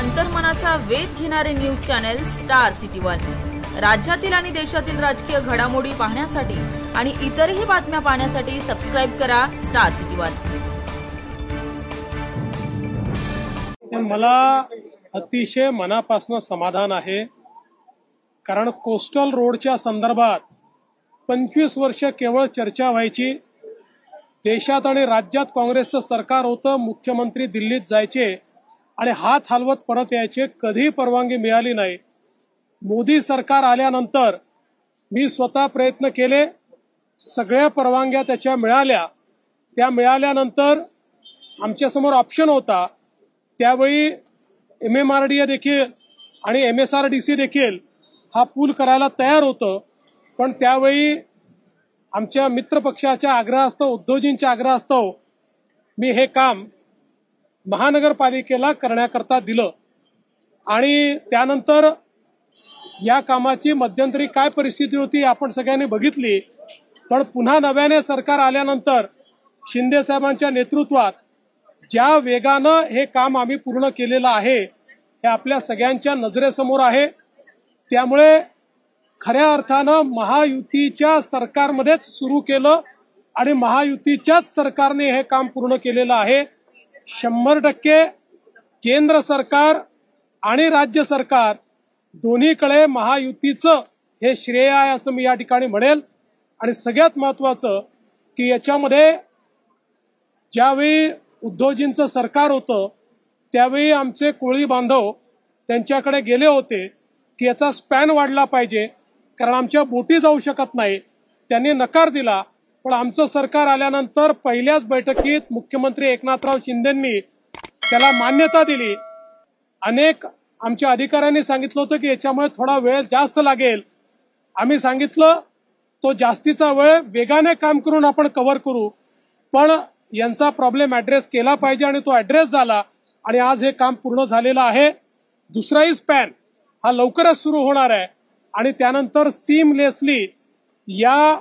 अंतर्मनाचा वेध घेणारे news channel star city one. राज्यातील आणि देशातील राजकीय घडामोडी पाहण्यासाठी आणि इतरही बातम्या पाहण्यासाठी सबस्क्राइब करा स्टार सिटी वन। मला अतिशय मनापासून समाधान आहे, कारण कोस्टल रोडच्या संदर्भात 25 वर्ष केवळ चर्चा व्हायची। देशात आणि राज्यात काँग्रेसचं सरकार होतं, मुख्यमंत्री दिल्लीत जायचे आणि हात हलवत परत यायचे, कधी परवानगी मिळाली नाही। मोदी सरकार आल्यानंतर मी स्वतः प्रयत्न केले, सगळ्या परवानग्या त्याच्या मिळाल्या। त्या मिळाल्यानंतर आमच्या समोर ऑप्शन होता, त्यावेळी MMRDA देखील आणि MSRDC देखील हा पूल करायला तयार होतं, पण त्यावेळी आमच्या मित्रपक्षाच्या आग्रहास्तव, उद्धवजींच्या आग्रहास्तव मी हे काम महानगरपालिकेला करण्याकरता दिलं। आणि त्यानंतर या कामाची मध्यंतरी काय परिस्थिती होती आपण सगळ्यांनी बघितली, पण पुन्हा नव्याने सरकार आल्यानंतर शिंदे साहेबांच्या नेतृत्वात ज्या वेगानं हे काम आम्ही पूर्ण केलेलं आहे हे आपल्या सगळ्यांच्या नजरेसमोर आहे। त्यामुळे खऱ्या अर्थानं महायुतीच्या सरकारमध्येच सुरू केलं आणि महायुतीच्याच सरकारने हे काम पूर्ण केलेलं आहे। 100% केंद्र सरकार आणि राज्य सरकार दोन्हीकडे महायुतीचं हे श्रेय आहे असं मी या ठिकाणी म्हणेल। आणि सगळ्यात महत्त्वाचं की याच्यामध्ये ज्यावेळी उद्धवजींचं सरकार होतं त्यावेळी आमचे कोळी बांधव त्यांच्याकडे गेले होते की याचा स्पॅन वाढला पाहिजे, कारण आमच्या बोटी जाऊ शकत नाही। त्यांनी नकार दिला, पण आमचं सरकार आल्यानंतर पहिल्याच बैठकीत मुख्यमंत्री एकनाथराव शिंदेंनी त्याला मान्यता दिली। अनेक आमच्या अधिकाऱ्यांनी सांगितलं होतं की याच्यामुळे थोडा वेळ जास्त लागेल। आम्ही सांगितलं तो जास्तीचा वेळ वेगाने काम करून आपण कव्हर करू, पण यांचा प्रॉब्लेम ॲड्रेस केला पाहिजे आणि तो ॲड्रेस झाला आणि आज हे काम पूर्ण झालेलं आहे। दुसराही स्पॅन हा लवकरच सुरू होणार आहे आणि त्यानंतर सीमलेसली या